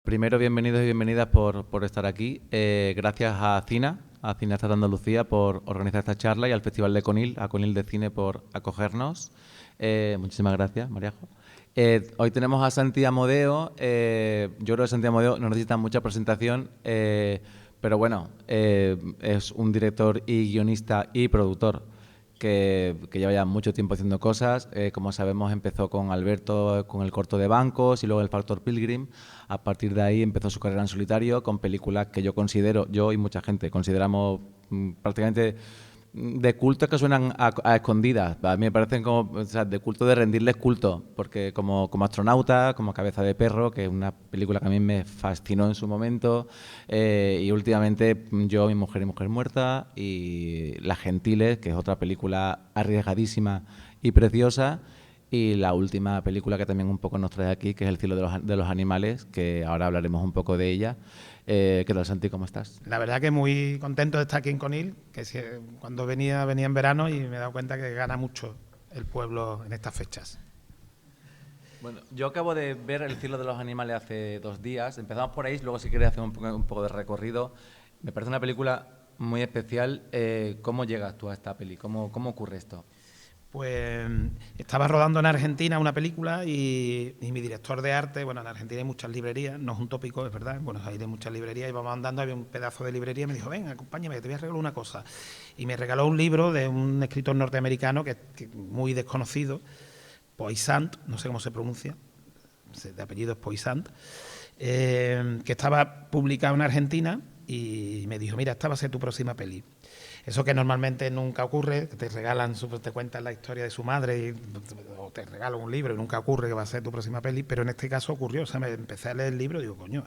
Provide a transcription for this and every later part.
Primero, bienvenidos y bienvenidas por estar aquí. Gracias a Cineastas de Andalucía, por organizar esta charla y al Festival de Conil, a Conil de Cine por acogernos. Muchísimas gracias, Mariajo. Hoy tenemos a Santi Amodeo. Yo creo que Santi Amodeo no necesita mucha presentación, pero bueno, es un director y guionista y productor que lleva ya mucho tiempo haciendo cosas. Como sabemos, empezó con Alberto con el corto de Bancos y luego el Factor Pilgrim. A partir de ahí empezó su carrera en solitario con películas que yo y mucha gente consideramos prácticamente de culto, que suenan a escondidas. A mí me parecen como, o sea, de culto, de rendirles culto, porque como Astronauta, como Cabeza de Perro, que es una película que a mí me fascinó en su momento, y últimamente Yo, mi mujer y mujer muerta, y Las Gentiles, que es otra película arriesgadísima y preciosa, y la última película que también un poco nos trae aquí, que es El cielo de los animales, que ahora hablaremos un poco de ella. ¿Qué tal, Santi? ¿Cómo estás? La verdad que muy contento de estar aquí en Conil, que cuando venía en verano y me he dado cuenta que gana mucho el pueblo en estas fechas. Bueno, yo acabo de ver El cielo de los animales hace 2 días. Empezamos por ahí, luego si quieres hacer un poco de recorrido. Me parece una película muy especial. ¿Cómo llegas tú a esta peli? ¿Cómo ocurre esto? Pues estaba rodando en Argentina una película y mi director de arte, bueno, en Argentina hay muchas librerías, no es un tópico, es verdad, en Buenos Aires hay muchas librerías, íbamos andando, había un pedazo de librería y me dijo, ven, acompáñame, que te voy a regalar una cosa. Y me regaló un libro de un escritor norteamericano que muy desconocido, Poisant, no sé cómo se pronuncia, de apellido es Poisant, que estaba publicado en Argentina y me dijo, mira, esta va a ser tu próxima peli. Eso que normalmente nunca ocurre, que te regalan, te cuentan la historia de su madre o te regalan un libro y nunca ocurre que va a ser tu próxima peli, pero en este caso ocurrió. O sea, me empecé a leer el libro y digo, coño.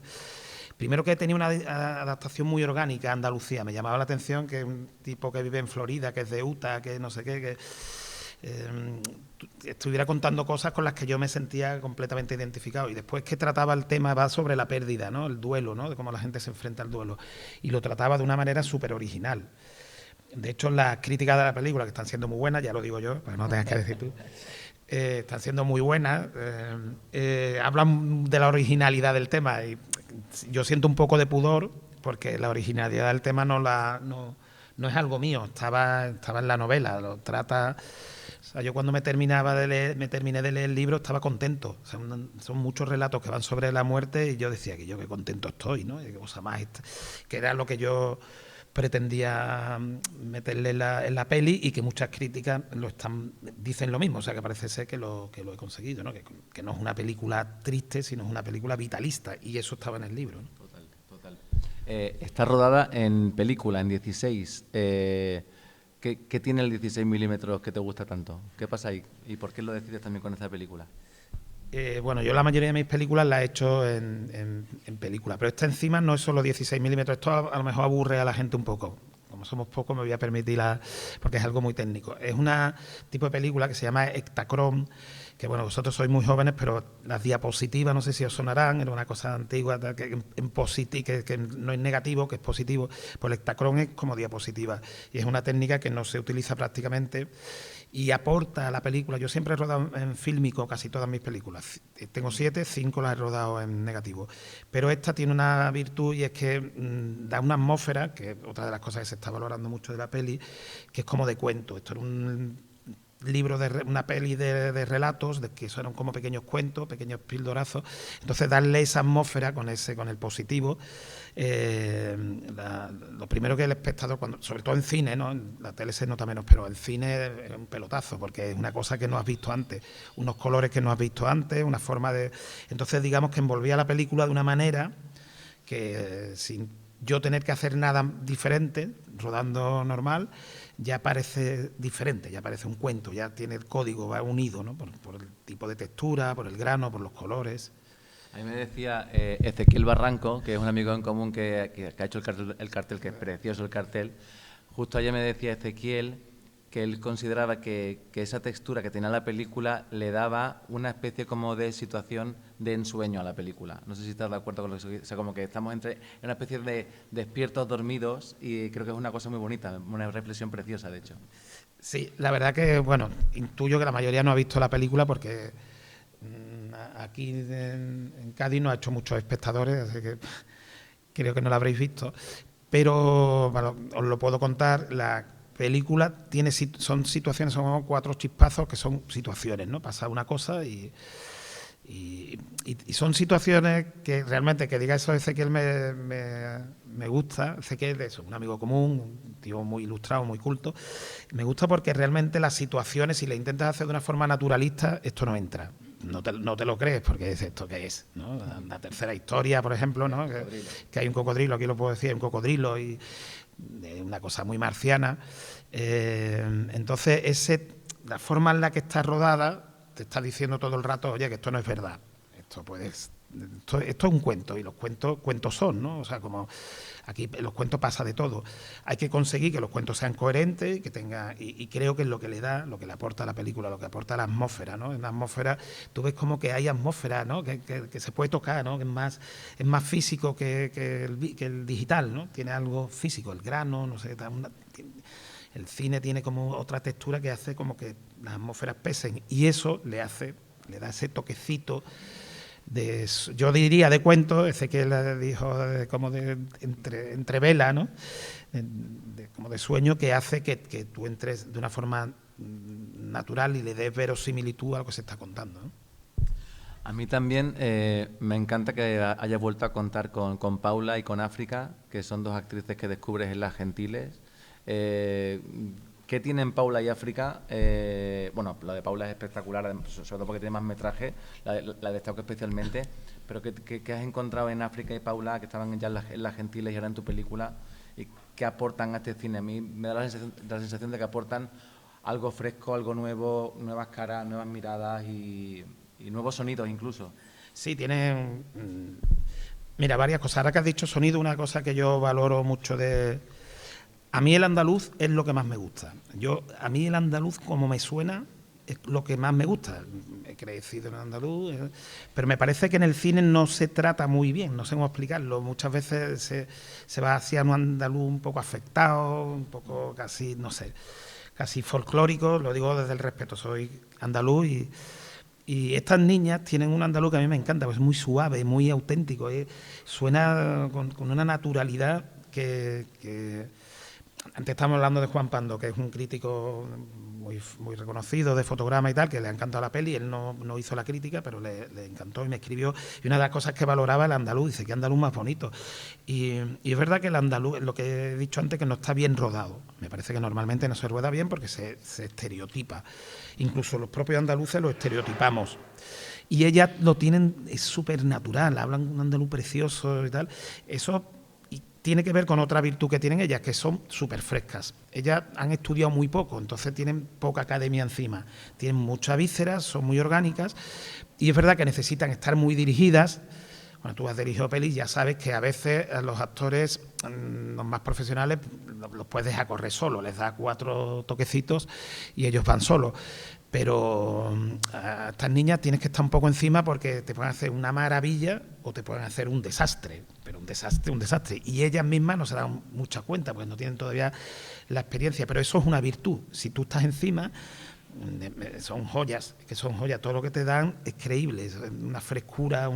Primero que tenía una adaptación muy orgánica a Andalucía, me llamaba la atención que un tipo que vive en Florida, que es de Utah, que no sé qué, que estuviera contando cosas con las que yo me sentía completamente identificado. Y después que trataba el tema, va sobre la pérdida, ¿no? El duelo, ¿no? De cómo la gente se enfrenta al duelo. Y lo trataba de una manera súper original. De hecho, las críticas de la película, que están siendo muy buenas, ya lo digo yo, para que no tengas que decir tú, están siendo muy buenas, hablan de la originalidad del tema y yo siento un poco de pudor porque la originalidad del tema no es algo mío, estaba en la novela, lo trata. O sea, yo cuando me terminé de leer el libro estaba contento. O sea, son muchos relatos que van sobre la muerte y yo decía que yo qué contento estoy, ¿no? Y qué cosa más, que era lo que yo pretendía meterle en la peli y que muchas críticas dicen lo mismo, o sea que parece ser que lo he conseguido, ¿no? Que no es una película triste, sino es una película vitalista y eso estaba en el libro, ¿no? Total. Está rodada en película, en 16. ¿Qué tiene el 16 milímetros que te gusta tanto? ¿Qué pasa ahí? ¿Y por qué lo decides también con esta película? Bueno, yo la mayoría de mis películas las he hecho en película, pero esta encima no es solo 16 milímetros, esto a lo mejor aburre a la gente un poco. Como somos pocos me voy a permitir, porque es algo muy técnico. Es una tipo de película que se llama Ektachrome, que bueno, vosotros sois muy jóvenes, pero las diapositivas, no sé si os sonarán, era una cosa antigua, que que no es negativo, que es positivo. Pues el Ektachrome es como diapositiva y es una técnica que no se utiliza prácticamente y aporta a la película. Yo siempre he rodado en fílmico casi todas mis películas. Tengo 7, 5 las he rodado en negativo. Pero esta tiene una virtud y es que da una atmósfera, que es otra de las cosas que se está valorando mucho de la peli, que es como de cuento. Esto era un libro una peli de relatos que son como pequeños cuentos, pequeños pildorazos. Entonces darle esa atmósfera con el positivo. Lo primero que el espectador, sobre todo en cine, ¿no? En la tele se nota menos, pero el cine es un pelotazo porque es una cosa que no has visto antes, unos colores que no has visto antes, una forma de. Entonces digamos que envolvía la película de una manera que sin yo tener que hacer nada diferente, rodando normal, ya parece diferente, ya parece un cuento, ya tiene el código, va unido, ¿no? Por el tipo de textura, por el grano, por los colores. A mí me decía Ezequiel Barranco, que es un amigo en común que ha hecho el cartel, que es precioso el cartel. Justo ayer me decía Ezequiel que él consideraba que esa textura que tenía la película le daba una especie como de situación de ensueño a la película. No sé si estás de acuerdo con lo que... O sea, como que estamos en una especie de despiertos dormidos y creo que es una cosa muy bonita, una reflexión preciosa, de hecho. Sí, la verdad que, bueno, intuyo que la mayoría no ha visto la película porque aquí en Cádiz no ha hecho muchos espectadores, así que creo que no la habréis visto, pero bueno, os lo puedo contar. La película son situaciones, son 4 chispazos que son situaciones, ¿no? Pasa una cosa y son situaciones que realmente, que diga eso Ezequiel me gusta. Ezequiel es un amigo común, un tío muy ilustrado, muy culto. Me gusta porque realmente las situaciones, si le intentas hacer de una forma naturalista, esto no entra. No te lo crees, porque es esto que es, ¿no? La tercera historia, por ejemplo, ¿no? Que hay un cocodrilo, aquí lo puedo decir, hay un cocodrilo y una cosa muy marciana. Entonces, la forma en la que está rodada te está diciendo todo el rato, oye, que esto no es verdad. Esto es un cuento, y los cuentos son, ¿no? O sea, como aquí en los cuentos pasa de todo. Hay que conseguir que los cuentos sean coherentes, y creo que es lo que le aporta a la película, lo que aporta a la atmósfera, ¿no? En la atmósfera tú ves como que hay atmósfera, ¿no? Que se puede tocar, ¿no? Que es más físico que el digital, ¿no? Tiene algo físico, el grano, no sé, el cine tiene como otra textura que hace como que las atmósferas pesen, y eso le da ese toquecito yo diría de cuento. Ezequiel dijo como de entrevela, ¿no? Como de sueño, que hace que tú entres de una forma natural y le des verosimilitud a lo que se está contando, ¿no? A mí también me encanta que hayas vuelto a contar con Paula y con África, que son 2 actrices que descubres en Las Gentiles. ¿Qué tienen Paula y África? Bueno, la de Paula es espectacular, sobre todo porque tiene más metraje, la destaco especialmente, pero ¿qué has encontrado en África y Paula, que estaban ya en Las Gentiles y ahora en tu película, y qué aportan a este cine? A mí me da la sensación de que aportan algo fresco, algo nuevo, nuevas caras, nuevas miradas y nuevos sonidos incluso. Sí, tienen... Mira, varias cosas. Ahora que has dicho sonido, una cosa que yo valoro mucho a mí el andaluz es lo que más me gusta. A mí el andaluz, como me suena, es lo que más me gusta. He crecido en andaluz, pero me parece que en el cine no se trata muy bien, no sé cómo explicarlo. Muchas veces se va hacia un andaluz un poco afectado, un poco casi, no sé, casi folclórico. Lo digo desde el respeto, soy andaluz y estas niñas tienen un andaluz que a mí me encanta, pues es muy suave, muy auténtico, suena con una naturalidad que antes estábamos hablando de Juan Pando, que es un crítico muy reconocido de fotograma y tal, que le ha encantado la peli. Él no hizo la crítica, pero le encantó y me escribió. Y una de las cosas que valoraba el andaluz, dice, ¿qué andaluz más bonito? Y es verdad que el andaluz, lo que he dicho antes, que no está bien rodado. Me parece que normalmente no se rueda bien porque se estereotipa. Incluso los propios andaluces lo estereotipamos. Y ellas lo tienen, es súper natural, hablan un andaluz precioso y tal. Eso tiene que ver con otra virtud que tienen ellas, que son súper frescas. Ellas han estudiado muy poco, entonces tienen poca academia encima. Tienen mucha vísceras, son muy orgánicas, y es verdad que necesitan estar muy dirigidas. Cuando tú has dirigido pelis, ya sabes que a veces a los actores, los más profesionales, los puedes dejar correr solo, les das 4 toquecitos y ellos van solos. Pero a estas niñas tienes que estar un poco encima porque te pueden hacer una maravilla o te pueden hacer un desastre, pero un desastre. Y ellas mismas no se dan mucha cuenta porque no tienen todavía la experiencia, pero eso es una virtud. Si tú estás encima, son joyas, todo lo que te dan es creíble, es una frescura,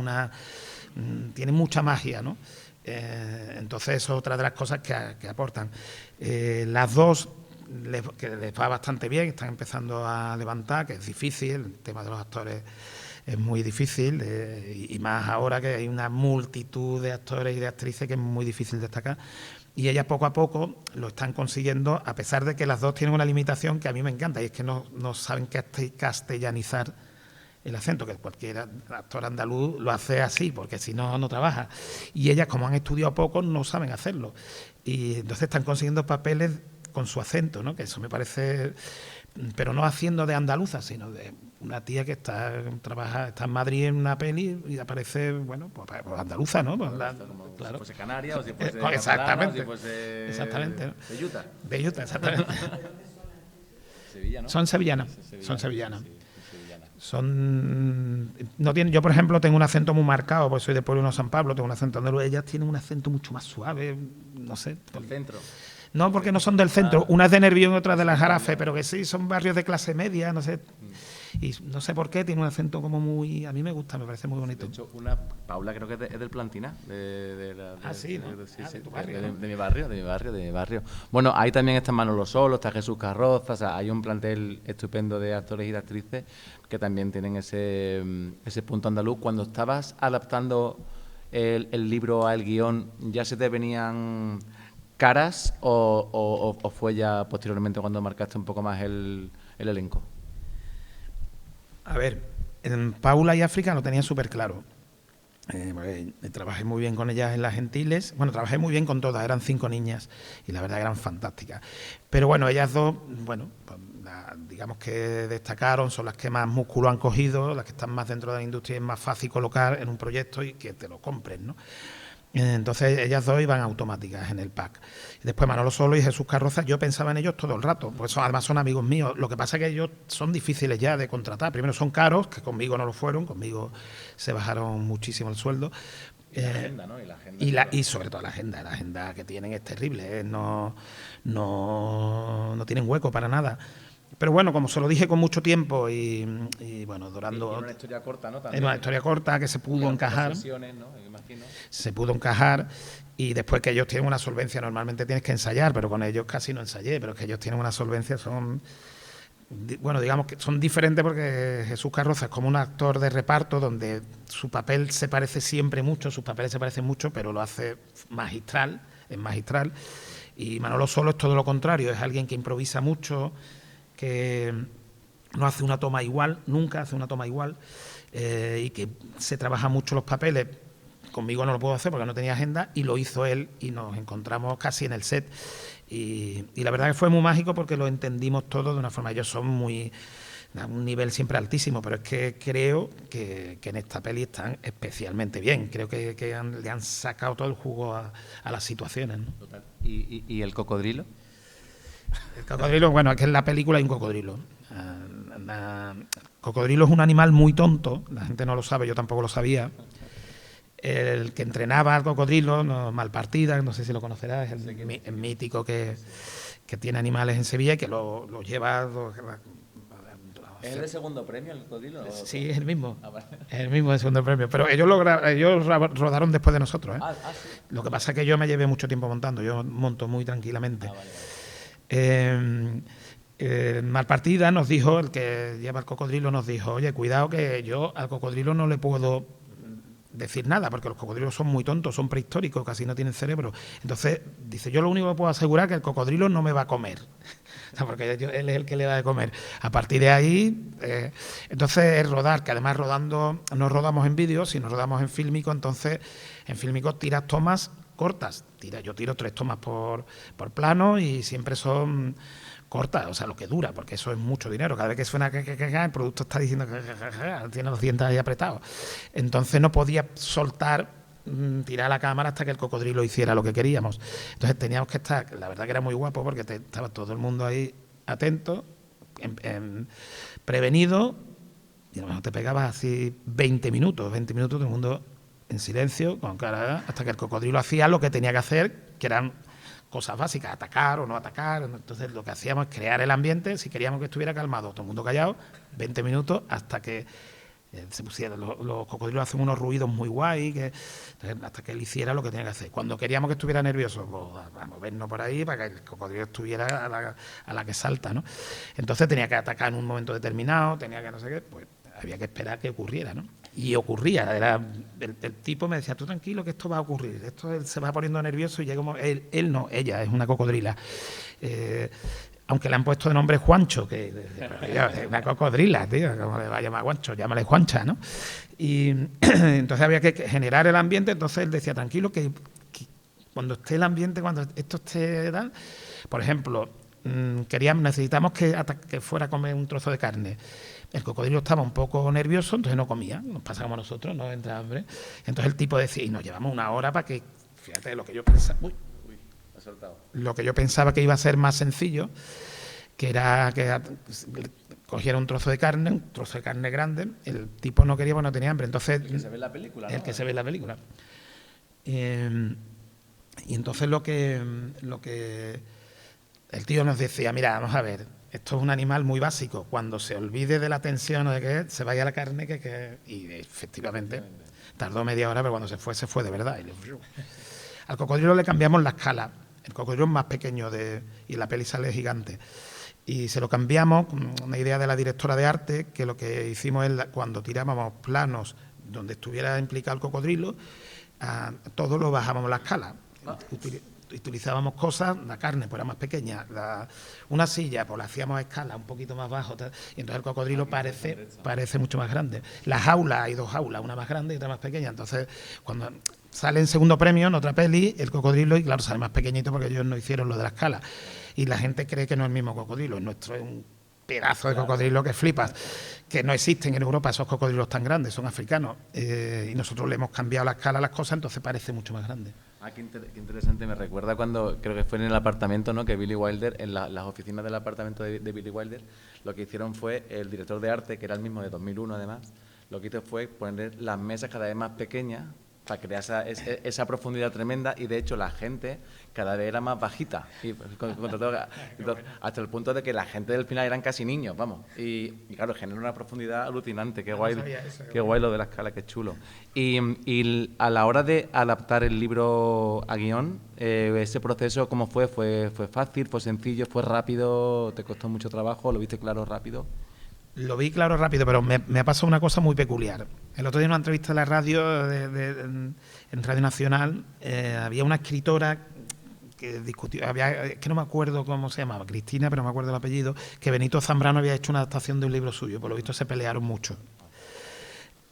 tiene mucha magia, ¿no? Entonces eso es otra de las cosas que aportan. Las dos, que les va bastante bien, están empezando a levantar, que es difícil, el tema de los actores es muy difícil, y más ahora que hay una multitud de actores y de actrices que es muy difícil destacar, y ellas poco a poco lo están consiguiendo, a pesar de que las dos tienen una limitación que a mí me encanta, y es que no saben castellanizar el acento, que cualquier actor andaluz lo hace así, porque si no, no trabaja, y ellas, como han estudiado poco, no saben hacerlo, y entonces están consiguiendo papeles con su acento, ¿no? Que eso me parece, pero no haciendo de andaluza, sino de una tía que está en Madrid en una peli y aparece, bueno, pues andaluza, ¿no? Pues como claro. Si fuese canaria o si fuese exactamente, catalana, o si fuese exactamente, ¿no? De Utah, exactamente. Sevilla, ¿no? Son sevillanas. Yo, por ejemplo, tengo un acento muy marcado, porque soy de Pueblo de San Pablo, tengo un acento andaluz. Ellas tienen un acento mucho más suave, no sé. ¿Del centro? No, porque no son del centro. Una es de Nervión y otra de la Jarafe, pero que sí, son barrios de clase media, no sé. Y no sé por qué, tiene un acento como muy... A mí me gusta, me parece muy bonito. De hecho, Paula creo que es del Plantina. Sí, ¿no? Sí, de tu barrio, de ¿no? mi barrio. Bueno, ahí también está Manolo Solo, está Jesús Carroza, o sea, hay un plantel estupendo de actores y de actrices que también tienen ese punto andaluz. Cuando estabas adaptando el libro al guión, ¿ya se te venían caras o fue ya posteriormente cuando marcaste un poco más el elenco? A ver, en Paula y África lo tenía súper claro. Trabajé muy bien con ellas en las Gentiles. Bueno, trabajé muy bien con todas, eran 5 niñas y la verdad eran fantásticas. Pero bueno, ellas dos, bueno, pues, digamos que destacaron, son las que más músculo han cogido, las que están más dentro de la industria y es más fácil colocar en un proyecto y que te lo compren, ¿no? Entonces ellas dos iban automáticas en el pack. Y después Manolo Solo y Jesús Carroza, yo pensaba en ellos todo el rato, pues además son amigos míos. Lo que pasa es que ellos son difíciles ya de contratar. Primero son caros, que conmigo no lo fueron, conmigo se bajaron muchísimo el sueldo. Y la agenda, ¿no? Y sobre todo la agenda que tienen es terrible, ¿eh? No tienen hueco para nada. Pero bueno, como se lo dije con mucho tiempo y bueno, durando... Y una historia corta, ¿no? También. En una historia corta que se pudo encajar. Sesiones, ¿no? Imagino. Se pudo encajar y después que ellos tienen una solvencia, normalmente tienes que ensayar, pero con ellos casi no ensayé, pero es que ellos tienen una solvencia, bueno, digamos que son diferentes porque Jesús Carroza es como un actor de reparto donde su papel se parece siempre mucho, sus papeles se parecen mucho, pero lo hace magistral, es magistral. Y Manolo Solo es todo lo contrario, es alguien que improvisa mucho, que no hace una toma igual, nunca hace una toma igual, y que se trabaja mucho los papeles. Conmigo no lo puedo hacer porque no tenía agenda y lo hizo él y nos encontramos casi en el set. Y la verdad que fue muy mágico porque lo entendimos todo de una forma. Ellos son muy a un nivel siempre altísimo, pero es que creo que en esta peli están especialmente bien. Creo que le han sacado todo el jugo a las situaciones, ¿no? Total. ¿Y el cocodrilo? El cocodrilo, bueno, es que en la película hay un cocodrilo. El cocodrilo es un animal muy tonto, la gente no lo sabe, yo tampoco lo sabía. El que entrenaba al cocodrilo, Malpartida, no sé si lo conocerás, es el mítico que tiene animales en Sevilla y que lo lleva... ¿Es el de segundo premio el cocodrilo? Sí, es el mismo. Vale. Es el mismo de segundo premio. Pero ellos rodaron después de nosotros, ¿eh? Sí. Lo que pasa es que yo me llevé mucho tiempo montando, yo monto muy tranquilamente. Vale. Malpartida nos dijo, el que lleva el cocodrilo nos dijo, oye, cuidado que yo al cocodrilo no le puedo decir nada, porque los cocodrilos son muy tontos, son prehistóricos, casi no tienen cerebro. Entonces, dice, yo lo único que puedo asegurar es que el cocodrilo no me va a comer. O sea, porque él es el que le da de comer. A partir de ahí, entonces es rodar, que además rodando, no rodamos en vídeo, sino rodamos en fílmico, entonces en fílmico tiras tomas cortas. Yo tiro 3 tomas por plano y siempre son cortas, o sea, lo que dura, porque eso es mucho dinero. Cada vez que suena el producto está diciendo tiene los dientes ahí apretados. Entonces no podía soltar, tirar la cámara hasta que el cocodrilo hiciera lo que queríamos. Entonces teníamos que estar, la verdad que era muy guapo porque estaba todo el mundo ahí atento, prevenido, y a lo mejor te pegabas así 20 minutos todo el mundo en silencio, con cara, hasta que el cocodrilo hacía lo que tenía que hacer, que eran cosas básicas, atacar o no atacar. Entonces lo que hacíamos es crear el ambiente, si queríamos que estuviera calmado, todo el mundo callado, 20 minutos hasta que se pusiera. Los cocodrilos hacen unos ruidos muy guay, hasta que él hiciera lo que tenía que hacer. Cuando queríamos que estuviera nervioso, pues a movernos por ahí para que el cocodrilo estuviera a la que salta, ¿no? Entonces tenía que atacar en un momento determinado, tenía que no sé qué, pues había que esperar que ocurriera, ¿no? Y ocurría, el tipo me decía, tú tranquilo que esto va a ocurrir, él se va poniendo nervioso y llega como, él no, ella es una cocodrila. Aunque le han puesto de nombre Juancho, que es una cocodrila, tío, ¿cómo le va a llamar Juancho? Llámale Juancha, ¿no? Y entonces había que generar el ambiente, entonces él decía, tranquilo que cuando esté el ambiente, cuando esto esté tal, por ejemplo, necesitamos que fuera a comer un trozo de carne. El cocodrilo estaba un poco nervioso, entonces no comía, nos pasamos nosotros, no entra hambre. Entonces el tipo decía, y nos llevamos 1 hora para que, fíjate, lo que yo pensaba, ha soltado. Lo que yo pensaba que iba a ser más sencillo, que era que cogiera un trozo de carne grande, el tipo no quería porque no tenía hambre. Entonces, el que se ve en la película, ¿no? El que se ve en la película. Y entonces lo que el tío nos decía, mira, vamos a ver, esto es un animal muy básico. Cuando se olvide de la tensión o de que se vaya la carne, y efectivamente tardó media hora, pero cuando se fue de verdad. Al cocodrilo le cambiamos la escala. El cocodrilo es más pequeño y la peli sale gigante. Y se lo cambiamos, una idea de la directora de arte, que lo que hicimos es, cuando tirábamos planos donde estuviera implicado el cocodrilo, todo lo bajábamos la escala. Utilizábamos cosas, la carne pues era más pequeña, una silla pues la hacíamos a escala un poquito más bajo, y entonces el cocodrilo parece mucho más grande. Las jaulas, hay 2 jaulas, una más grande y otra más pequeña, entonces cuando sale en segundo premio en otra peli el cocodrilo, y claro, sale más pequeñito porque ellos no hicieron lo de la escala, y la gente cree que no es el mismo cocodrilo, el nuestro es un pedazo de cocodrilo que flipas, que no existen en Europa esos cocodrilos tan grandes, son africanos, y nosotros le hemos cambiado la escala a las cosas, entonces parece mucho más grande. Qué interesante, me recuerda cuando, creo que fue en el apartamento, ¿no?, que Billy Wilder, en las oficinas del apartamento de Billy Wilder, lo que hicieron fue, el director de arte, que era el mismo de 2001 además, lo que hizo fue poner las mesas cada vez más pequeñas para crear esa profundidad tremenda, y de hecho la gente cada vez era más bajita, y hasta el punto de que la gente del final eran casi niños, vamos, y claro, genera una profundidad alucinante. Qué guay, qué guay lo de la escala, qué chulo. Y a la hora de adaptar el libro a guión, ese proceso, ¿cómo fue? ¿Fue fácil, fue sencillo, fue rápido, te costó mucho trabajo, lo viste claro rápido? Lo vi claro rápido, pero me ha pasado una cosa muy peculiar. El otro día en una entrevista en la radio, en Radio Nacional, había una escritora que discutió, que no me acuerdo cómo se llamaba, Cristina, pero no me acuerdo el apellido, que Benito Zambrano había hecho una adaptación de un libro suyo, por lo visto se pelearon mucho.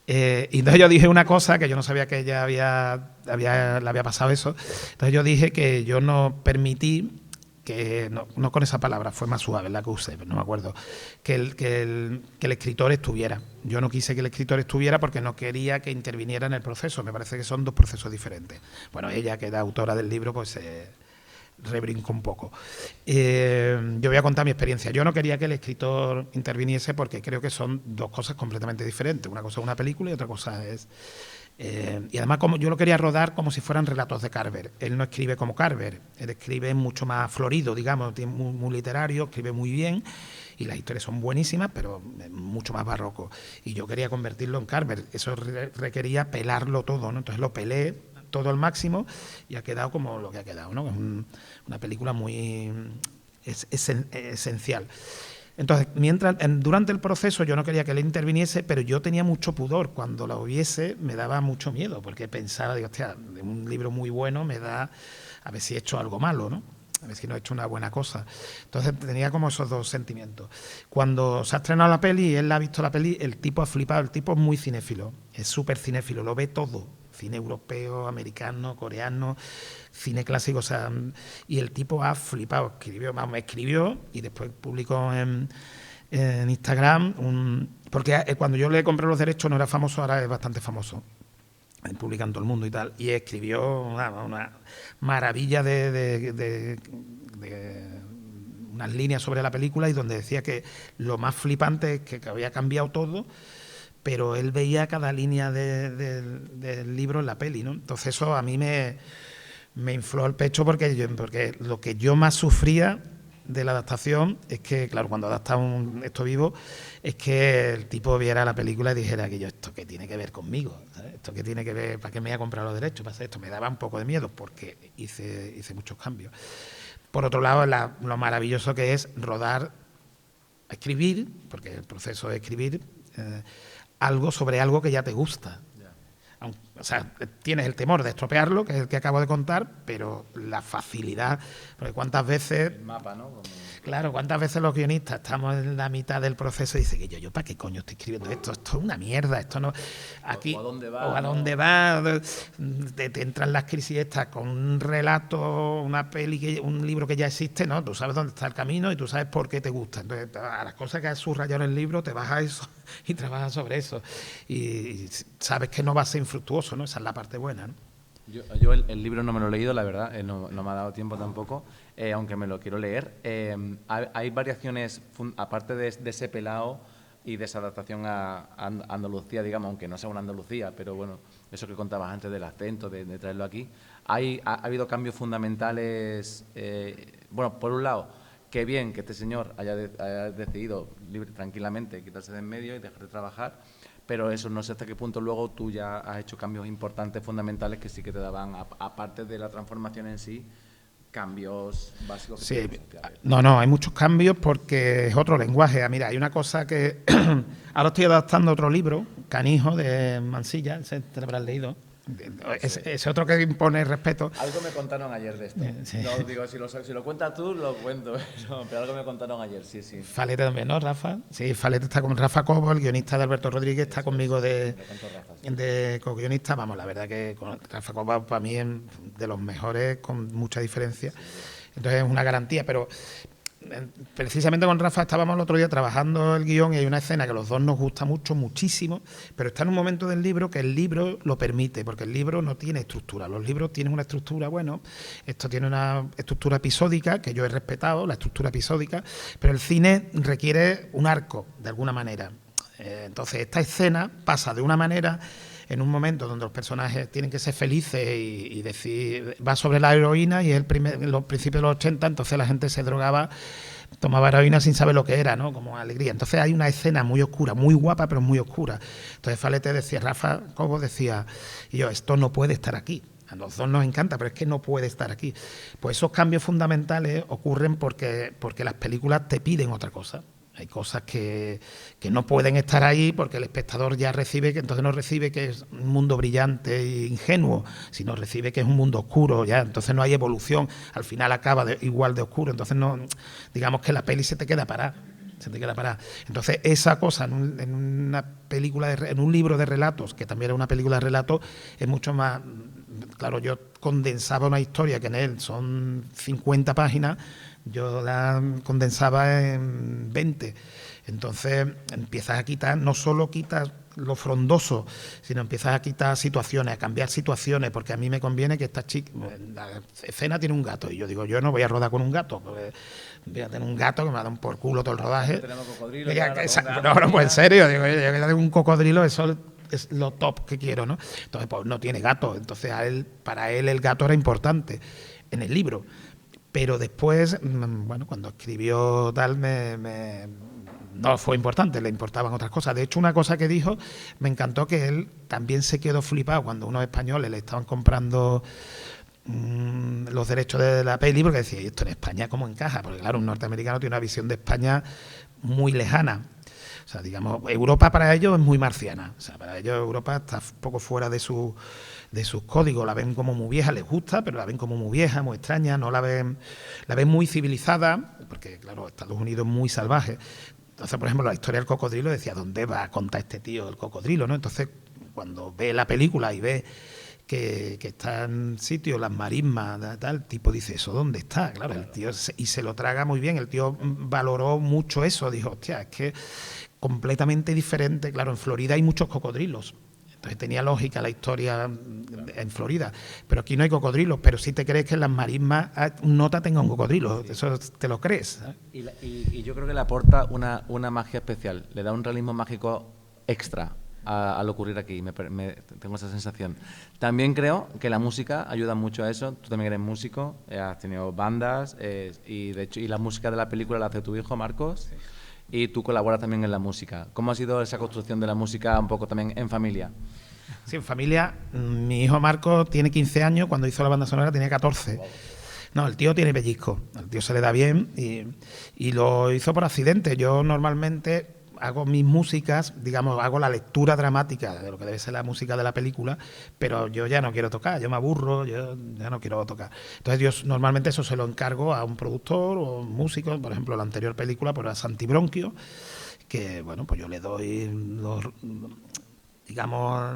Y entonces yo dije una cosa que yo no sabía que ella le había pasado eso. Entonces yo dije que yo no permití, que no con esa palabra, fue más suave la que usé, pero no me acuerdo, que el escritor estuviera. Yo no quise que el escritor estuviera porque no quería que interviniera en el proceso. Me parece que son 2 procesos diferentes. Bueno, ella, que era autora del libro, pues rebrincó un poco. Yo voy a contar mi experiencia. Yo no quería que el escritor interviniese porque creo que son 2 cosas completamente diferentes. Una cosa es una película y otra cosa es... y además como yo lo quería rodar como si fueran relatos de Carver. Él no escribe como Carver, él escribe mucho más florido, digamos, muy literario, escribe muy bien y las historias son buenísimas, pero mucho más barroco. Y yo quería convertirlo en Carver. Eso requería pelarlo todo, ¿no? Entonces lo pelé todo al máximo y ha quedado como lo que ha quedado, ¿no? Es una película muy esencial. Entonces, durante el proceso yo no quería que él interviniese, pero yo tenía mucho pudor. Cuando la viese me daba mucho miedo, porque pensaba, digo, hostia, de un libro muy bueno me da a ver si he hecho algo malo, ¿no? A ver si no he hecho una buena cosa. Entonces tenía como esos 2 sentimientos. Cuando se ha estrenado la peli y él ha visto la peli, el tipo ha flipado, el tipo es muy cinéfilo, es súper cinéfilo, lo ve todo. Cine europeo, americano, coreano, cine clásico, o sea, y el tipo ha flipado, me escribió y después publicó en Instagram, porque cuando yo le compré los derechos no era famoso, ahora es bastante famoso, publica en todo el mundo y tal, y escribió una maravilla de unas líneas sobre la película y donde decía que lo más flipante es que había cambiado todo, pero él veía cada línea del libro en la peli, ¿no? Entonces eso a mí me infló el pecho porque lo que yo más sufría de la adaptación es que, claro, cuando adaptas esto vivo, es que el tipo viera la película y dijera que esto que tiene que ver conmigo, ¿sabes? Esto que tiene que ver, ¿para qué me voy a comprar los derechos? Para hacer esto me daba un poco de miedo porque hice muchos cambios. Por otro lado, lo maravilloso que es rodar, escribir, porque el proceso de escribir... algo sobre algo que ya te gusta. O sea, tienes el temor de estropearlo, que es el que acabo de contar, pero la facilidad, porque cuántas veces... El mapa, ¿no? Claro, cuántas veces los guionistas estamos en la mitad del proceso y dicen que yo ¿para qué coño estoy escribiendo esto? Esto es una mierda, esto no... Aquí, o a dónde va. O a dónde va, te entran las crisis estas con un relato, una peli, un libro que ya existe, ¿no? Tú sabes dónde está el camino y tú sabes por qué te gusta. Entonces, a las cosas que has subrayado en el libro, te vas a eso y trabajas sobre eso. Y sabes que no va a ser infructuoso, ¿no? Esa es la parte buena, ¿no? Yo el libro no me lo he leído, la verdad, no me ha dado tiempo tampoco, aunque me lo quiero leer. Hay variaciones, aparte de ese pelao y de esa adaptación a Andalucía, digamos, aunque no sea una Andalucía, pero bueno, eso que contabas antes del acento, de traerlo aquí. Ha habido cambios fundamentales, bueno, por un lado, qué bien que este señor haya decidido tranquilamente quitarse de en medio y dejar de trabajar, pero eso no sé hasta qué punto luego tú ya has hecho cambios importantes, fundamentales, que sí que te daban, aparte de la transformación en sí, cambios básicos. Sí, no, hay muchos cambios porque es otro lenguaje. Mira, hay una cosa que ahora estoy adaptando otro libro, Canijo, de Mansilla, ese te lo habrás leído. Es otro que impone respeto. Algo me contaron ayer de esto. Sí. No, digo, si lo cuentas tú, lo cuento. Pero algo me contaron ayer, sí. Falete también, ¿no, Rafa? Sí, Falete está con Rafa Cobo, el guionista de Alberto Rodríguez, está conmigo de co-guionista. Vamos, la verdad que Rafa Cobo para mí es de los mejores, con mucha diferencia. Entonces es una garantía, pero precisamente con Rafa estábamos el otro día trabajando el guión y hay una escena que a los dos nos gusta muchísimo, pero está en un momento del libro que el libro lo permite, porque el libro no tiene estructura. Los libros tienen una estructura, bueno, esto tiene una estructura episódica, que yo he respetado, la estructura episódica, pero el cine requiere un arco, de alguna manera. Entonces, esta escena pasa de una manera en un momento donde los personajes tienen que ser felices y decir, va sobre la heroína y es los principios de los 80, entonces la gente se drogaba, tomaba heroína sin saber lo que era, ¿no? Como alegría. Entonces hay una escena muy oscura, muy guapa, pero muy oscura. Entonces Falete decía, Rafa Cobo decía, y yo, esto no puede estar aquí. A los dos nos encanta, pero es que no puede estar aquí. Pues esos cambios fundamentales ocurren porque las películas te piden otra cosa. Hay cosas que no pueden estar ahí porque el espectador ya recibe, que entonces no recibe que es un mundo brillante e ingenuo, sino recibe que es un mundo oscuro, ya, entonces no hay evolución, al final acaba igual de oscuro, entonces no, digamos que la peli se te queda parada. Entonces, esa cosa en una película, en un libro de relatos, que también era una película de relatos, es mucho más. Claro, yo condensaba una historia que en él son 50 páginas, yo la condensaba en 20. Entonces, empiezas a quitar, no solo quitas lo frondoso, sino empiezas a quitar situaciones, a cambiar situaciones, porque a mí me conviene que esta chica, la escena tiene un gato, y yo digo, yo no voy a rodar con un gato, porque voy a tener un gato que me ha dado por culo todo el rodaje. Tenemos cocodrilo. No, pues en serio, digo, yo que tengo un cocodrilo, eso es lo top que quiero, ¿no? Entonces, pues no tiene gato, entonces para él el gato era importante en el libro. Pero después, bueno, cuando escribió tal, no fue importante, le importaban otras cosas. De hecho, una cosa que dijo, me encantó, que él también se quedó flipado cuando unos españoles le estaban comprando los derechos de la peli, porque decía, ¿y esto en España cómo encaja? Porque claro, un norteamericano tiene una visión de España muy lejana. O sea, digamos, Europa para ellos es muy marciana. O sea, para ellos Europa está un poco fuera de sus códigos. La ven como muy vieja, les gusta, pero la ven como muy vieja, muy extraña. No la ven muy civilizada, porque claro, Estados Unidos es muy salvaje. Entonces, por ejemplo, la historia del cocodrilo, decía, ¿dónde va a contar este tío el cocodrilo, no? Entonces, cuando ve la película y ve que está en sitio, las marismas, tal, el tipo dice, ¿eso dónde está? Claro, el tío, y se lo traga muy bien. El tío valoró mucho eso, dijo, hostia, es que completamente diferente. Claro, en Florida hay muchos cocodrilos, entonces tenía lógica la historia en Florida, pero aquí no hay cocodrilos, pero sí te crees que en las marismas un nota tenga un cocodrilo, eso te lo crees, ¿eh? Y yo creo que le aporta una magia especial, le da un realismo mágico extra al ocurrir aquí, tengo esa sensación. También creo que la música ayuda mucho a eso. Tú también eres músico, has tenido bandas, y de hecho, y la música de la película la hace tu hijo, Marcos. Sí. Y tú colaboras también en la música. ¿Cómo ha sido esa construcción de la música un poco también en familia? Sí, en familia. Mi hijo Marco tiene 15 años, cuando hizo la banda sonora tenía 14. Wow. No, el tío tiene pellizco, al tío se le da bien y lo hizo por accidente. Yo normalmente hago mis músicas, digamos, hago la lectura dramática de lo que debe ser la música de la película, pero yo ya no quiero tocar, yo me aburro, yo ya no quiero tocar. Entonces yo normalmente eso se lo encargo a un productor o un músico. Por ejemplo, la anterior película pues, era Santi Bronquio, que bueno, pues yo le doy digamos,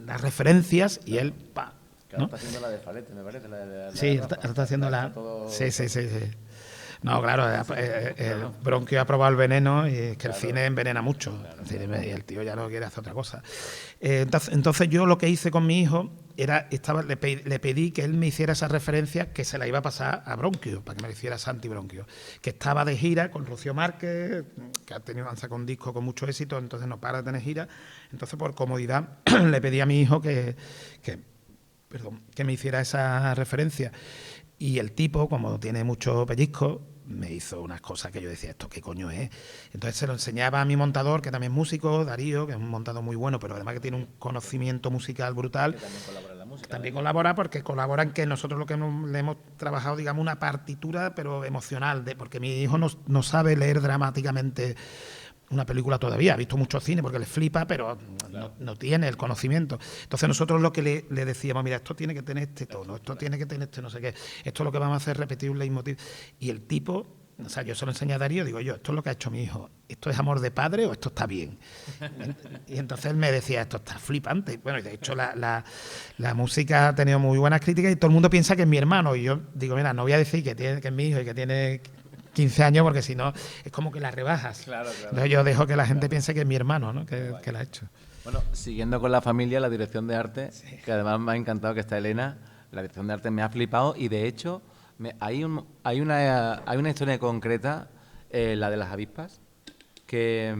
las referencias y él, pa, ¿no? Está haciendo la de Falete, me parece. Sí, está haciendo la... Sí. No, claro, el Bronquio ha probado el veneno y es que el cine envenena mucho. Y el tío ya no quiere hacer otra cosa. Entonces yo lo que hice con mi hijo era, le pedí que él me hiciera esa referencia, que se la iba a pasar a Bronquio, para que me lo hiciera Santi Bronquio, que estaba de gira con Rocío Márquez, que ha sacado un disco con mucho éxito, entonces no para de tener gira. Entonces, por comodidad, le pedí a mi hijo que me hiciera esa referencia. Y el tipo, como tiene mucho pellizco, me hizo unas cosas que yo decía, ¿esto qué coño es? Entonces se lo enseñaba a mi montador, que también es músico, Darío, que es un montador muy bueno, pero además que tiene un conocimiento musical brutal. Que también colabora en la música. También colabora porque colabora en que nosotros lo que le hemos trabajado, digamos, una partitura, pero emocional, porque mi hijo no sabe leer dramáticamente una película todavía, ha visto mucho cine porque le flipa, pero claro, no tiene el conocimiento. Entonces nosotros lo que le decíamos, mira, esto tiene que tener este tono, esto tiene que tener este no sé qué, esto es lo que vamos a hacer, repetir un leitmotiv. Y el tipo, o sea, yo se lo enseñé a Darío, digo yo, esto es lo que ha hecho mi hijo, ¿esto es amor de padre o esto está bien? Y entonces él me decía, esto está flipante. Bueno, y de hecho la música ha tenido muy buenas críticas y todo el mundo piensa que es mi hermano. Y yo digo, mira, no voy a decir que es mi hijo y que tiene 15 años, porque si no es como que la rebajas. Claro. Entonces yo dejo que la gente piense que es mi hermano, ¿no? que la ha hecho. Bueno, siguiendo con la familia, la dirección de arte, sí, que además me ha encantado que está Elena, la dirección de arte me ha flipado y de hecho hay una historia concreta, la de las avispas, que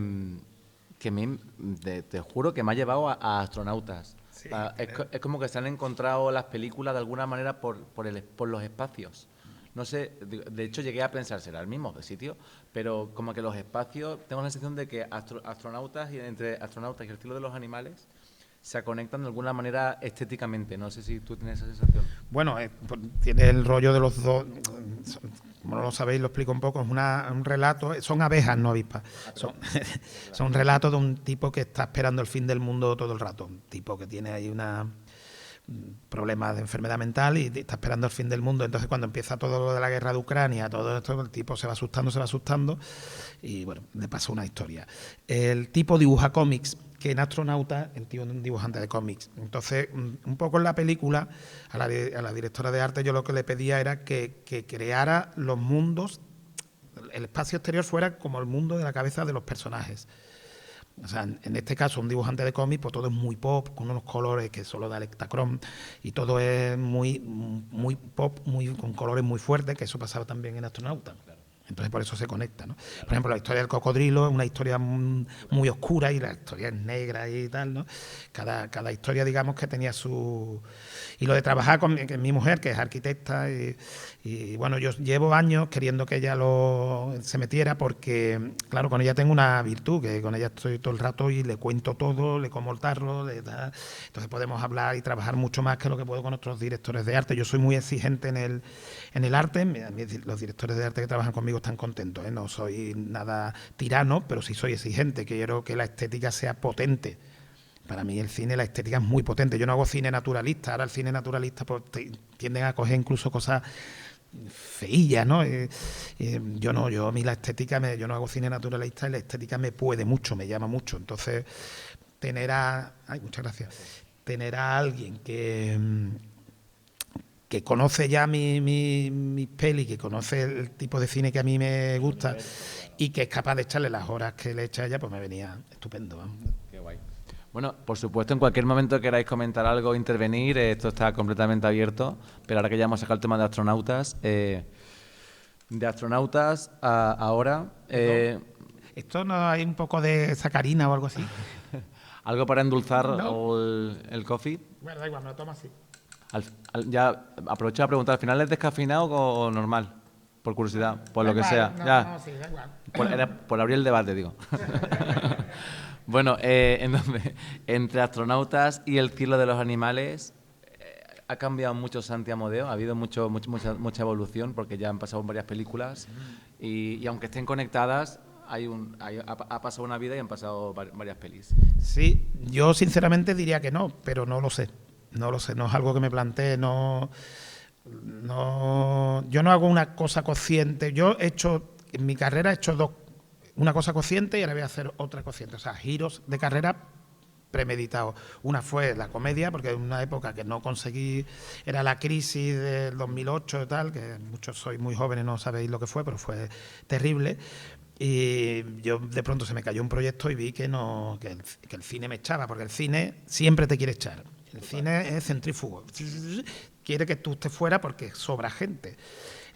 te juro que me ha llevado a astronautas. Sí, es como que se han encontrado las películas de alguna manera por los espacios. No sé, de hecho llegué a pensar, será el mismo sitio, pero como que los espacios, tengo la sensación de que astronautas y entre astronautas y el estilo de los animales se conectan de alguna manera estéticamente. No sé si tú tienes esa sensación. Bueno, tiene el rollo de los dos, como no lo sabéis, lo explico un poco, es un relato, son abejas, no avispas. Son un relato de un tipo que está esperando el fin del mundo todo el rato, un tipo que tiene ahí problemas de enfermedad mental y está esperando el fin del mundo. Entonces cuando empieza todo lo de la guerra de Ucrania, todo esto, el tipo se va asustando y bueno, le pasa una historia. El tipo dibuja cómics, que en Astronauta el tío es un dibujante de cómics. Entonces un poco en la película a la directora de arte yo lo que le pedía era que creara los mundos, el espacio exterior fuera como el mundo de la cabeza de los personajes. O sea, en este caso, un dibujante de cómics, pues todo es muy pop, con unos colores que solo da el Ektachrome, y todo es muy pop, con colores muy fuertes, que eso pasaba también en Astronauta. Entonces por eso se conecta, ¿no? Por ejemplo, la historia del cocodrilo es una historia muy oscura y la historia es negra y tal, ¿no? Cada historia, digamos, que tenía su... Y lo de trabajar con mi mujer, que es arquitecta, y bueno, yo llevo años queriendo que ella se metiera porque, claro, con ella tengo una virtud, que con ella estoy todo el rato y le cuento todo, le como el tarro, entonces podemos hablar y trabajar mucho más que lo que puedo con otros directores de arte. Yo soy muy exigente en el arte, los directores de arte que trabajan conmigo están contentos, ¿eh? No soy nada tirano, pero sí soy exigente, quiero que la estética sea potente. Para mí el cine, la estética es muy potente. Yo no hago cine naturalista, ahora el cine naturalista pues, tienden a coger incluso cosas feillas, ¿no? Yo a mí la estética, yo no hago cine naturalista y la estética me puede mucho, me llama mucho. Entonces, muchas gracias. Tener a alguien que conoce ya mis pelis, que conoce el tipo de cine que a mí me gusta y que es capaz de echarle las horas que le echa ella, pues me venía estupendo. ¿No? Qué guay. Bueno, por supuesto, en cualquier momento que queráis comentar algo o intervenir, esto está completamente abierto, pero ahora que ya hemos sacado el tema de astronautas, ahora... ¿Esto no hay un poco de sacarina o algo así? ¿Algo para endulzar el coffee? Bueno, da igual, me lo tomo así. Ya aprovecho a preguntar, ¿al final es descafeinado o normal? Por curiosidad, por lo que sea. Sí, da igual. Por abrir el debate, digo. Bueno, entonces, entre astronautas y el cielo de los animales, ha cambiado mucho Santi Amodeo, ha habido mucha evolución, porque ya han pasado varias películas y aunque estén conectadas, ha pasado una vida y han pasado varias pelis. Sí, yo sinceramente diría que no, pero no lo sé. No lo sé, no es algo que me plantee, yo no hago una cosa consciente. En mi carrera he hecho una cosa consciente y ahora voy a hacer otra consciente. O sea, giros de carrera premeditados. Una fue la comedia, porque en una época que no conseguí, era la crisis del 2008 y tal, que muchos sois muy jóvenes, no sabéis lo que fue, pero fue terrible. Y yo de pronto se me cayó un proyecto y vi que el cine me echaba, porque el cine siempre te quiere echar. El cine es centrífugo. Quiere que tú estés fuera porque sobra gente.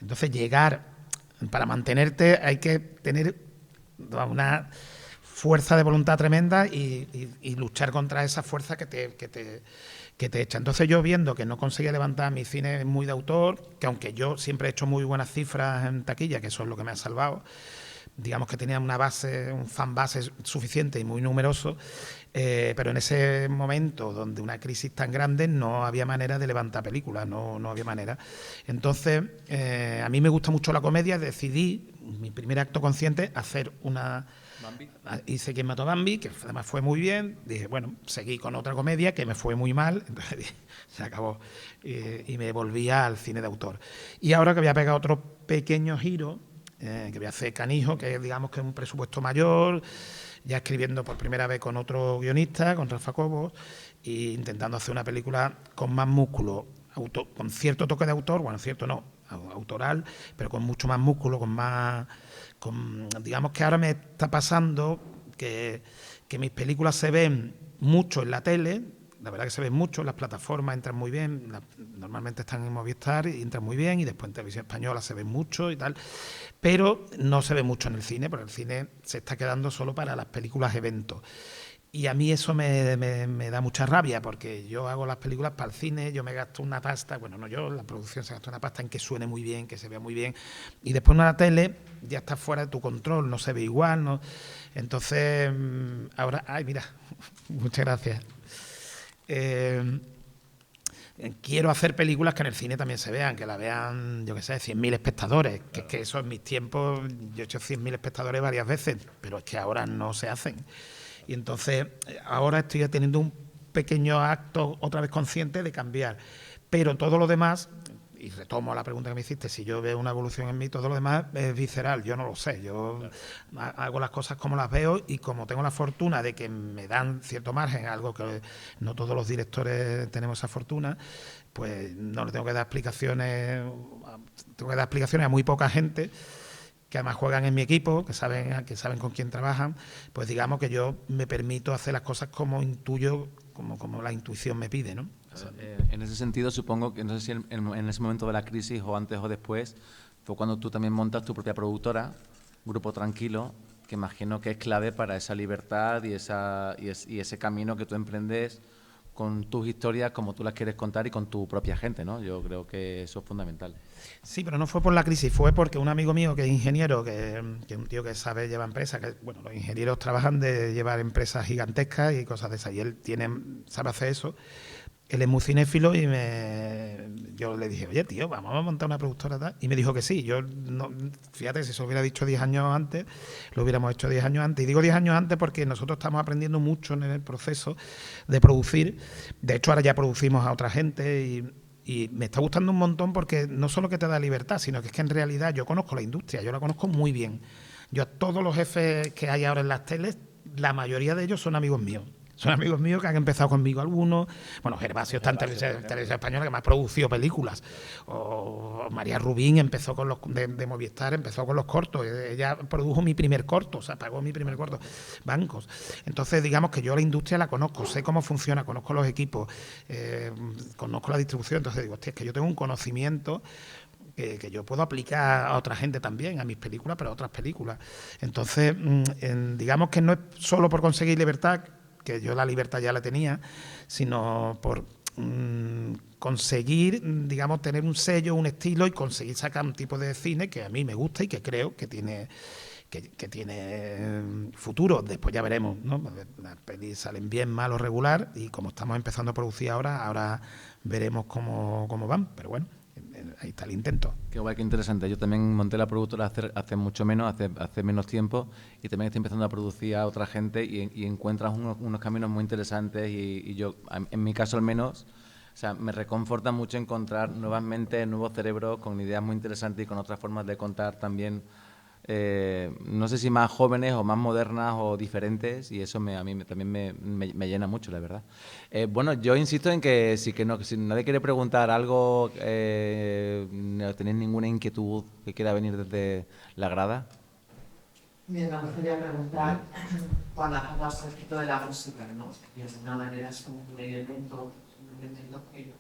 Entonces, para mantenerte hay que tener una fuerza de voluntad tremenda y luchar contra esa fuerza que que te echa. Entonces yo viendo que no conseguía levantar mi cine muy de autor, que aunque yo siempre he hecho muy buenas cifras en taquilla, que eso es lo que me ha salvado, digamos que tenía una base, un fan base suficiente y muy numeroso, pero en ese momento donde una crisis tan grande no había manera de levantar películas, no había manera. Entonces, a mí me gusta mucho la comedia, decidí, mi primer acto consciente, hacer una... Bambi. Hice Quien mató a Bambi, que además fue muy bien. Dije, bueno, seguí con otra comedia que me fue muy mal, entonces dije, se acabó. Y me volvía al cine de autor. Y ahora que voy a pegar otro pequeño giro, que voy a hacer Canijo, que digamos que es un presupuesto mayor, ya escribiendo por primera vez con otro guionista, con Rafa Cobos, e intentando hacer una película con más músculo, con cierto toque de autor, bueno, cierto no, autoral, pero con mucho más músculo, con más... digamos que ahora me está pasando que mis películas se ven mucho en la tele, la verdad que se ven mucho, las plataformas entran muy bien, normalmente están en Movistar y entran muy bien, y después en Televisión Española se ven mucho y tal, pero no se ve mucho en el cine, porque el cine se está quedando solo para las películas eventos. Y a mí eso me da mucha rabia, porque yo hago las películas para el cine, yo me gasto una pasta, bueno, no yo, la producción se gasta una pasta en que suene muy bien, que se vea muy bien, y después en la tele ya está fuera de tu control, no se ve igual, ¿no? Entonces, ahora, ay, mira, muchas gracias. Quiero hacer películas que en el cine también se vean, que la vean, yo qué sé, 100.000 espectadores, que es que eso en mis tiempos, yo he hecho 100.000 espectadores varias veces, pero es que ahora no se hacen. Y entonces ahora estoy teniendo un pequeño acto otra vez consciente de cambiar. Pero todo lo demás, y retomo la pregunta que me hiciste, si yo veo una evolución en mí, todo lo demás es visceral, yo no lo sé. Yo hago las cosas como las veo, y como tengo la fortuna de que me dan cierto margen, algo que no todos los directores tenemos esa fortuna, pues no le tengo que dar explicaciones, a muy poca gente, que además juegan en mi equipo, que saben con quién trabajan. Pues digamos que yo me permito hacer las cosas como intuyo, como la intuición me pide, ¿no? En ese sentido, supongo que, no sé si en ese momento de la crisis o antes o después, fue cuando tú también montas tu propia productora, Grupo Tranquilo, que imagino que es clave para esa libertad y ese camino que tú emprendes con tus historias como tú las quieres contar y con tu propia gente, ¿no? Yo creo que eso es fundamental. Sí, pero no fue por la crisis, fue porque un amigo mío que es ingeniero, que es un tío que sabe llevar empresas, que bueno, los ingenieros trabajan de llevar empresas gigantescas y cosas de esas, y él sabe hacer eso. Él es muy cinéfilo y yo le dije, oye, tío, vamos a montar una productora tal. Y me dijo que sí. Yo no, fíjate, si se lo hubiera dicho 10 años antes, lo hubiéramos hecho 10 años antes. Y digo 10 años antes porque nosotros estamos aprendiendo mucho en el proceso de producir. De hecho, ahora ya producimos a otra gente y me está gustando un montón, porque no solo que te da libertad, sino que es que en realidad yo conozco la industria, yo la conozco muy bien. Yo a todos los jefes que hay ahora en las teles, la mayoría de ellos son amigos míos. Son amigos míos que han empezado conmigo algunos. Bueno, Gervasio está en Televisión Española, que me ha producido películas. O María Rubín empezó con los de Movistar, empezó con los cortos. Ella produjo mi primer corto, o sea, pagó mi primer corto. Bancos. Entonces, digamos que yo la industria la conozco, sé cómo funciona, conozco los equipos, conozco la distribución. Entonces digo, hostia, es que yo tengo un conocimiento que yo puedo aplicar a otra gente también, a mis películas, pero a otras películas. Entonces, digamos que no es solo por conseguir libertad, que yo la libertad ya la tenía, sino por conseguir, digamos, tener un sello, un estilo, y conseguir sacar un tipo de cine que a mí me gusta y que creo que tiene futuro. Después ya veremos, ¿no? Las pelis salen bien, mal o regular, y como estamos empezando a producir ahora veremos cómo van, pero bueno, ahí está el intento. Qué guay, qué interesante. Yo también monté la productora hace mucho menos, hace menos tiempo, y también estoy empezando a producir a otra gente y encuentras unos caminos muy interesantes y yo, en mi caso al menos, o sea, me reconforta mucho encontrar nuevas mentes, nuevos cerebros con ideas muy interesantes y con otras formas de contar también, no sé si más jóvenes o más modernas o diferentes, y eso a mí también me llena mucho, la verdad. Bueno, yo insisto en que si nadie quiere preguntar algo, no tenéis ninguna inquietud que quiera venir desde la grada. Bien, me gustaría preguntar, cuando hablas respecto de la música, ¿no? Y de alguna manera es como un elemento que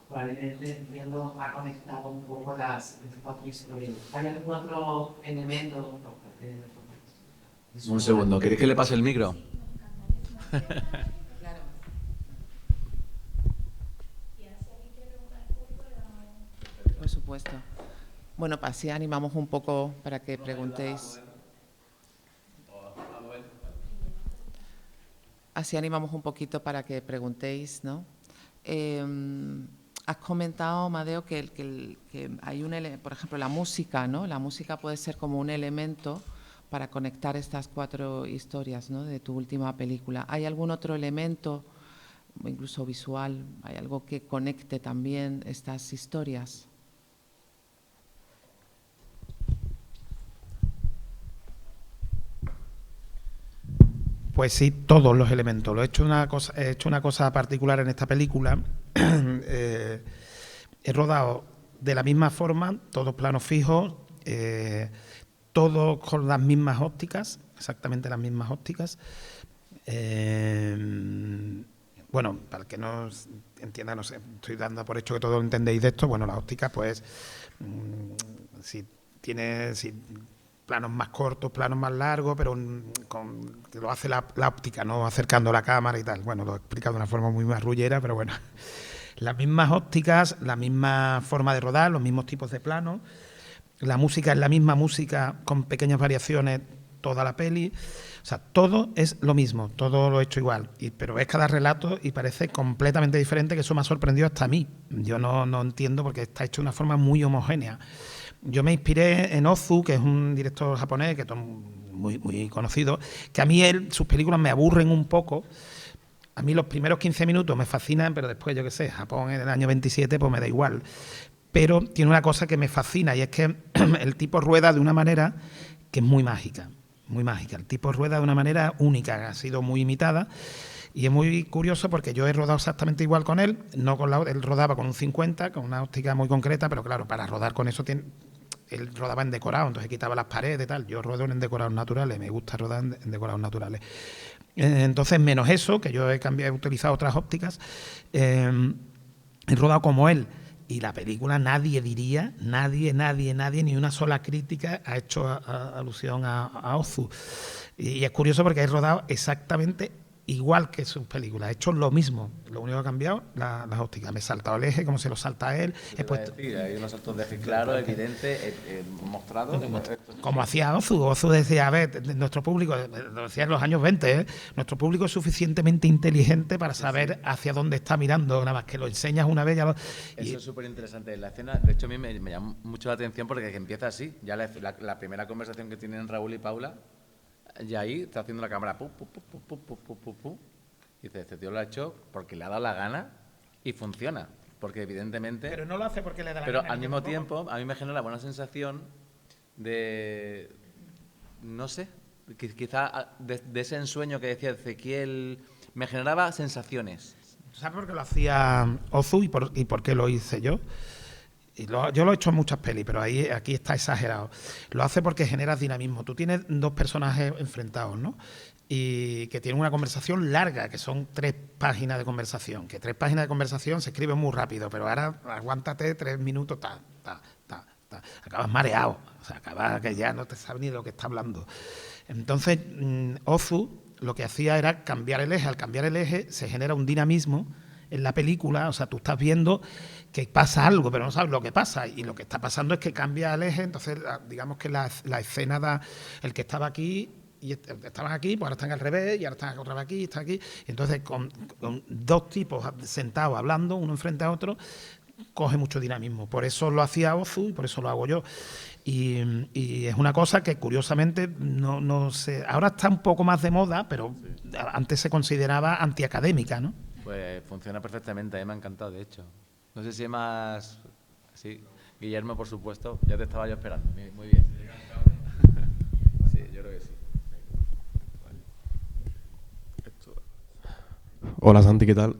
probablemente viendo ha conectado un poco las cuatro historias. ¿Hay algún otro elemento? Un segundo, ¿queréis que le pase el micro? supuesto. Bueno, así animamos un poco para que preguntéis. Así animamos un poquito para que preguntéis, ¿no? Has comentado, Amadeo, que hay por ejemplo, la música, ¿no? La música puede ser como un elemento para conectar estas 4 historias, ¿no?, de tu última película. ¿Hay algún otro elemento, incluso visual, hay algo que conecte también estas historias? Pues sí, todos los elementos. He hecho una cosa particular en esta película. He rodado de la misma forma, todos planos fijos, todos con las mismas ópticas, exactamente las mismas ópticas. Bueno, para el que no entienda, no sé, estoy dando por hecho que todos entendéis de esto. Bueno, las ópticas, pues, si planos más cortos, planos más largos, pero que lo hace la óptica, no acercando la cámara y tal. Bueno, lo he explicado de una forma muy marrullera, pero bueno. Las mismas ópticas, la misma forma de rodar, los mismos tipos de planos. La música es la misma música con pequeñas variaciones toda la peli. O sea, todo es lo mismo, todo lo he hecho igual. Pero ves cada relato y parece completamente diferente, que eso me ha sorprendido hasta a mí. Yo no entiendo porque está hecho de una forma muy homogénea. Yo me inspiré en Ozu, que es un director japonés que es muy conocido, que a mí sus películas me aburren un poco. A mí los primeros 15 minutos me fascinan, pero después, yo qué sé, Japón en el año 27, pues me da igual. Pero tiene una cosa que me fascina y es que el tipo rueda de una manera que es muy mágica, muy mágica. El tipo rueda de una manera única, ha sido muy imitada y es muy curioso porque yo he rodado exactamente igual con él, no con él rodaba con un 50, con una óptica muy concreta, pero claro, para rodar con eso él rodaba en decorado, entonces quitaba las paredes y tal. Yo rodo en decorados naturales, me gusta rodar en decorados naturales. Entonces, menos eso, que yo he utilizado otras ópticas, he rodado como él. Y la película nadie, ni una sola crítica ha hecho alusión a Ozu. Y es curioso porque he rodado exactamente igual que sus películas, he hecho lo mismo. Lo único que ha cambiado, las ópticas. Me he saltado el eje, como se lo salta él. Hay unos saltos de eje claro, evidente, mostrado. Como hacía Ozu. Ozu decía, a ver, nuestro público, lo decía en los años 20, nuestro público es suficientemente inteligente para saber hacia dónde está mirando, nada más que lo enseñas una vez. Eso es súper interesante. La escena, de hecho, a mí me llama mucho la atención porque empieza así. Ya la primera conversación que tienen Raúl y Paula, y ahí está haciendo la cámara y dice, este tío lo ha hecho porque le ha dado la gana y funciona, porque evidentemente... Pero no lo hace porque le da la gana. Pero al mismo tiempo, a mí me genera la buena sensación de... No sé, quizá de ese ensueño que decía Ezequiel, me generaba sensaciones. ¿Sabes por qué lo hacía Ozu y por qué lo hice yo? Yo lo he hecho en muchas pelis, pero aquí está exagerado. Lo hace porque genera dinamismo. Tú tienes dos personajes enfrentados, ¿no? Y que tienen una conversación larga, que son 3 páginas de conversación. Que 3 páginas de conversación se escriben muy rápido, pero ahora aguántate 3 minutos, acabas mareado. O sea, acabas que ya no te sabes ni de lo que está hablando. Entonces, Ozu lo que hacía era cambiar el eje. Al cambiar el eje se genera un dinamismo en la película, o sea, tú estás viendo que pasa algo, pero no sabes lo que pasa, y lo que está pasando es que cambia el eje. Entonces, digamos que la escena da el que estaba aquí y estaban aquí, pues ahora están al revés y ahora están otra vez aquí y está aquí. Entonces, con 2 tipos sentados hablando, uno enfrente a otro, coge mucho dinamismo. Por eso lo hacía Ozu y por eso lo hago yo. Y es una cosa que curiosamente no sé, ahora está un poco más de moda, pero antes se consideraba antiacadémica, ¿no? Pues funciona perfectamente, a mí me ha encantado, de hecho. No sé si es más... Sí, Guillermo, por supuesto, ya te estaba yo esperando. Muy bien. Sí, yo creo que sí. Hola Santi, ¿qué tal?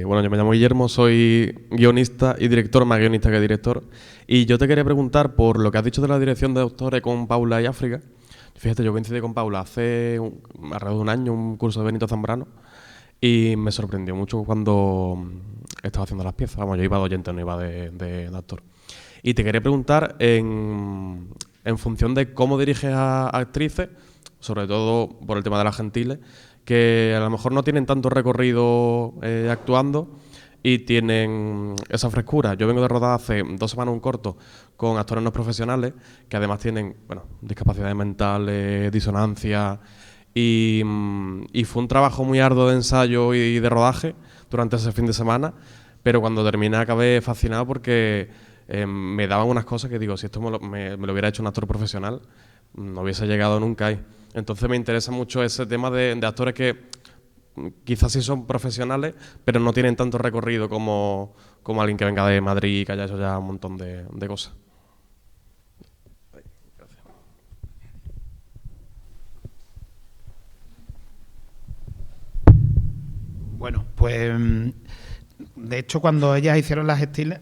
Bueno, yo me llamo Guillermo, soy guionista y director, más guionista que director. Y yo te quería preguntar por lo que has dicho de la dirección de doctores con Paula y África. Fíjate, yo coincidí con Paula hace alrededor de un año, un curso de Benito Zambrano. Y me sorprendió mucho cuando estaba haciendo las piezas. Vamos, yo iba de oyente, no iba de actor. Y te quería preguntar, en función de cómo diriges a actrices, sobre todo por el tema de las gentiles, que a lo mejor no tienen tanto recorrido actuando, y tienen esa frescura. Yo vengo de rodar hace 2 semanas un corto con actores no profesionales que además tienen, bueno, discapacidades mentales, disonancia, y fue un trabajo muy arduo de ensayo y de rodaje durante ese fin de semana, pero cuando terminé acabé fascinado porque me daban unas cosas que digo, si esto me lo hubiera hecho un actor profesional, no hubiese llegado nunca ahí. Entonces me interesa mucho ese tema de actores que quizás sí son profesionales, pero no tienen tanto recorrido como alguien que venga de Madrid y que haya hecho ya un montón de cosas. Gracias. Bueno, pues de hecho cuando ellas hicieron las Gentiles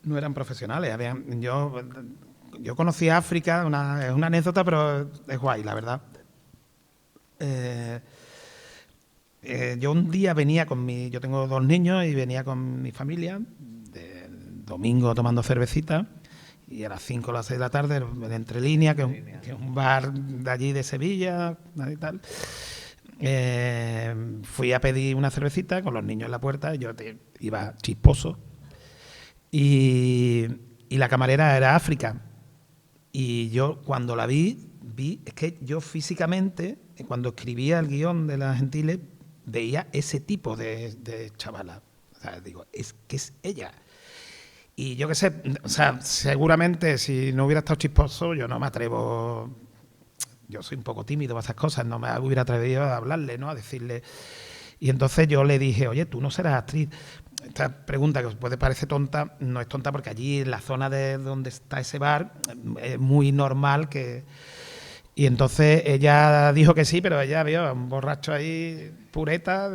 no eran profesionales. Yo conocí a África, es una anécdota, pero es guay, la verdad. Yo un día venía yo tengo 2 niños y venía con mi familia, el domingo tomando cervecita, y a las 5 o las 6 de la tarde, en Entre Líneas, que es un bar de allí de Sevilla y tal, fui a pedir una cervecita con los niños en la puerta, yo iba chisposo, y la camarera era África. Y yo cuando la vi, es que yo físicamente, cuando escribía el guión de Las Gentiles, veía ese tipo de chavala. O sea, digo, es que es ella. Y yo qué sé, o sea, seguramente si no hubiera estado chisposo, yo no me atrevo. Yo soy un poco tímido para esas cosas, no me hubiera atrevido a hablarle, ¿no? A decirle. Y entonces yo le dije, oye, tú no serás actriz. Esta pregunta que os puede parecer tonta, no es tonta porque allí en la zona de donde está ese bar es muy normal que... Y entonces ella dijo que sí, pero ella vio a un borracho ahí, pureta,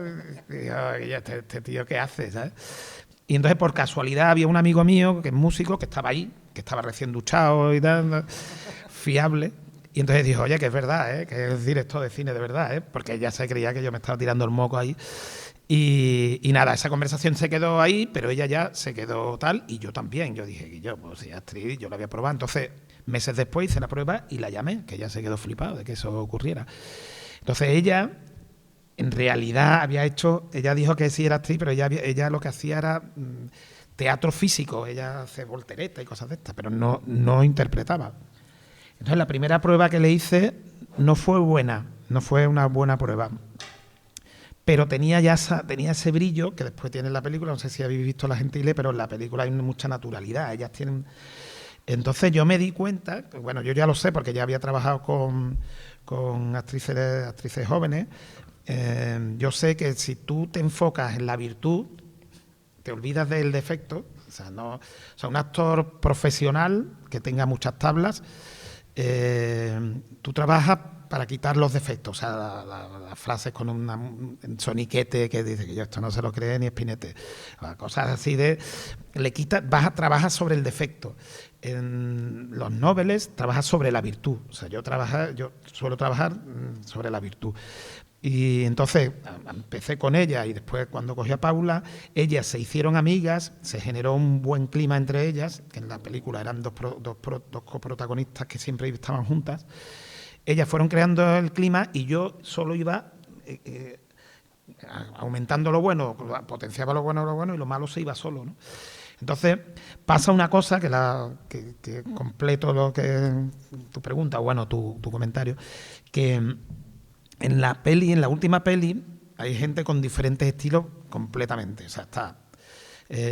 y dijo, este tío, ¿qué hace? ¿Sabes? Y entonces por casualidad había un amigo mío que es músico, que estaba ahí, que estaba recién duchado y tal, fiable. Y entonces dijo, oye, que es verdad, que es director de cine de verdad, porque ella se creía que yo me estaba tirando el moco ahí. Y nada, esa conversación se quedó ahí, pero ella ya se quedó tal, y yo también. Yo dije que yo, pues si actriz, yo la voy a probar. Entonces, meses después hice la prueba y la llamé, que ella se quedó flipada de que eso ocurriera. Entonces ella, en realidad, ella dijo que sí era actriz, pero ella lo que hacía era teatro físico. Ella hace voltereta y cosas de estas, pero no interpretaba. Entonces la primera prueba que le hice no fue buena, no fue una buena prueba. Pero tenía ese brillo que después tiene en la película. No sé si habéis visto Las Gentiles, pero en la película hay mucha naturalidad. Ellas tienen... Entonces yo me di cuenta, bueno, yo ya lo sé porque ya había trabajado con actrices jóvenes. Yo sé que si tú te enfocas en la virtud, te olvidas del defecto. O sea, un actor profesional que tenga muchas tablas, tú trabajas para quitar los defectos, o sea, las frases con un soniquete que dice que yo esto no se lo cree ni Spinette, cosas así trabajas sobre el defecto. En los noveles trabajas sobre la virtud, o sea, yo suelo trabajar sobre la virtud. Y entonces empecé con ella y después cuando cogí a Paula, ellas se hicieron amigas, se generó un buen clima entre ellas, que en la película eran dos coprotagonistas que siempre estaban juntas. Ellas fueron creando el clima y yo solo iba aumentando lo bueno, potenciaba lo bueno y lo malo se iba solo, ¿no? Entonces pasa una cosa que completo lo que tu pregunta, bueno, tu comentario, que en la última peli, hay gente con diferentes estilos completamente. O sea, está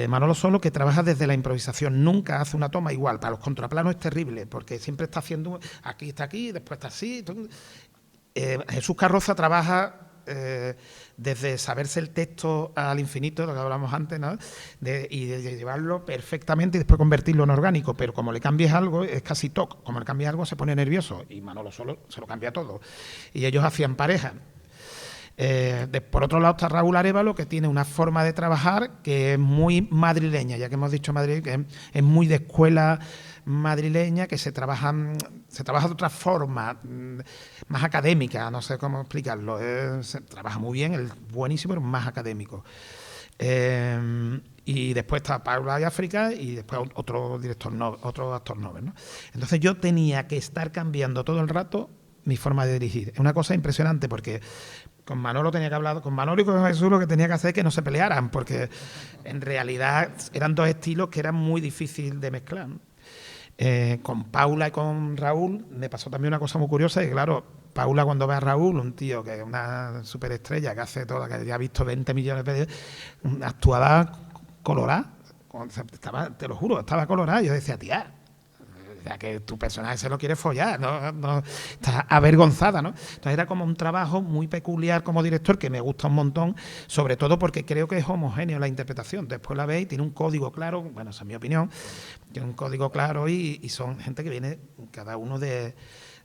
Manolo Solo, que trabaja desde la improvisación, nunca hace una toma igual. Para los contraplanos es terrible, porque siempre está haciendo, aquí está aquí, después está así. Jesús Carroza trabaja desde saberse el texto al infinito, lo que hablamos antes, ¿no? Y de llevarlo perfectamente y después convertirlo en orgánico, pero como le cambies algo, es casi toc, como le cambies algo se pone nervioso, y Manolo Solo se lo cambia todo. Y ellos hacían pareja. Por otro lado está Raúl Arévalo, que tiene una forma de trabajar que es muy madrileña, ya que hemos dicho Madrid, que es muy de escuela madrileña, que se trabaja de otra forma, más académica, no sé cómo explicarlo. Se trabaja muy bien, es buenísimo, pero más académico. Y después está Paula y África y después otro actor novel, ¿no? Entonces yo tenía que estar cambiando todo el rato mi forma de dirigir. Es una cosa impresionante porque Con Manolo tenía que hablar, con Manolo y con Jesús lo que tenía que hacer es que no se pelearan, porque en realidad eran dos estilos que eran muy difíciles de mezclar, ¿no? Con Paula y con Raúl me pasó también una cosa muy curiosa, y claro, Paula cuando ve a Raúl, un tío que es una superestrella, que hace todo, que ya ha visto 20 millones de veces, actuaba colorada, te lo juro, estaba colorada, y yo decía, tía, o sea, que tu personaje se lo quiere follar, no estás avergonzada, ¿no? Entonces era como un trabajo muy peculiar como director que me gusta un montón, sobre todo porque creo que es homogéneo la interpretación. Después la veis, tiene un código claro, bueno, esa es mi opinión, tiene un código claro y son gente que viene cada uno de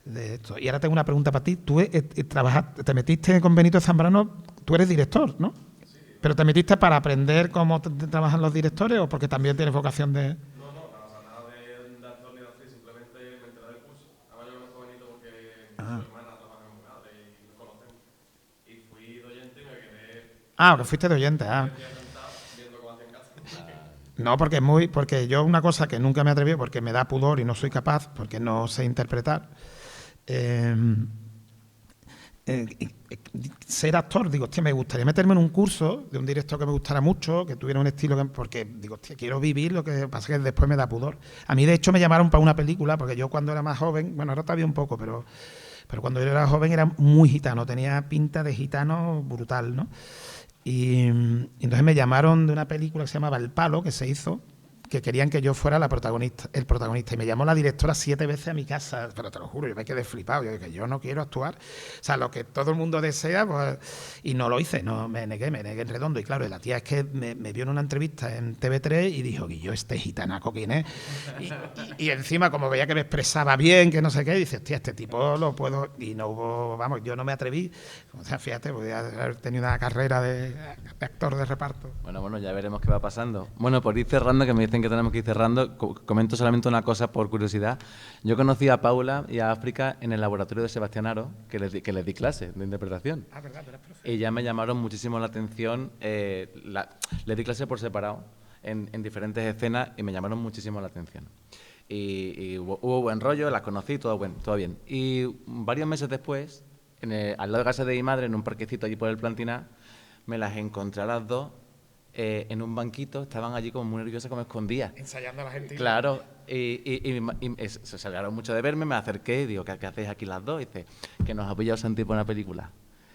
esto. Y ahora tengo una pregunta para ti. Tú trabajaste, te metiste con Benito Zambrano, tú eres director, ¿no? Sí. ¿Pero te metiste para aprender cómo trabajan los directores o porque también tienes vocación de...? Ah, que fuiste de oyente. Ah. No, porque yo una cosa que nunca me atreví, porque me da pudor y no soy capaz, porque no sé interpretar. Ser actor, digo, hostia, me gustaría meterme en un curso de un director que me gustara mucho, que tuviera un estilo porque digo, hostia, quiero vivir, lo que pasa es que después me da pudor. A mí, de hecho, me llamaron para una película, porque yo cuando era más joven, bueno, ahora todavía un poco, pero cuando yo era joven era muy gitano, tenía pinta de gitano brutal, ¿no? Y entonces me llamaron de una película que se llamaba El Palo, que se hizo, que querían que yo fuera el protagonista. Y me llamó la directora 7 veces a mi casa, pero te lo juro, yo me quedé flipado. Yo dije, yo no quiero actuar. O sea, lo que todo el mundo desea, pues, y no lo hice, no me negué en redondo. Y claro, la tía es que me vio en una entrevista en TV3 y dijo, Guillo, este gitanaco, ¿quién es? Y encima, como veía que me expresaba bien, que no sé qué, dice, hostia, este tipo lo puedo... Y no hubo, vamos, yo no me atreví. O sea, fíjate, podía haber tenido una carrera de actor de reparto. Bueno, ya veremos qué va pasando. Bueno, por ir cerrando, que me dicen que tenemos que ir cerrando, comento solamente una cosa por curiosidad. Yo conocí a Paula y a África en el laboratorio de Sebastián Aro, que les di clase de interpretación. Ah, verdad, pero es profe. Y ya me llamaron muchísimo la atención, les di clase por separado en diferentes escenas y me llamaron muchísimo la atención. Y hubo buen rollo, las conocí, todo bien. Y varios meses después, al lado de casa de mi madre, en un parquecito allí por el Plantiná, me las encontré a las dos en un banquito, estaban allí como muy nerviosas, como escondidas. Ensayando a la gente. Claro, y se alegraron mucho de verme, me acerqué y digo, ¿qué hacéis aquí las dos? Y dice, que nos ha pillado Santi por una película.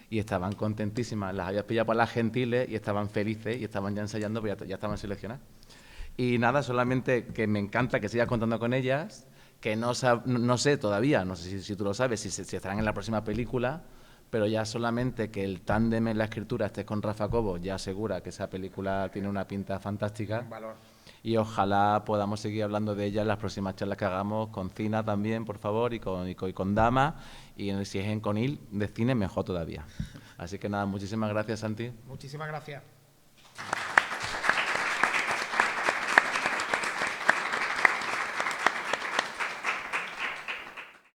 Y estaban contentísimas, las había pillado por las gentiles y estaban felices y estaban ya ensayando, pues ya estaban seleccionadas. Y nada, solamente que me encanta que sigas contando con ellas, que no sé todavía, no sé si tú lo sabes, si estarán en la próxima película, pero ya solamente que el tándem en la escritura estés con Rafa Cobo ya asegura que esa película tiene una pinta fantástica. Un valor. Y ojalá podamos seguir hablando de ella en las próximas charlas que hagamos con Cina también, por favor, y con Dama, y si es en Conil de cine, mejor todavía. Así que nada, muchísimas gracias, Santi. Muchísimas gracias.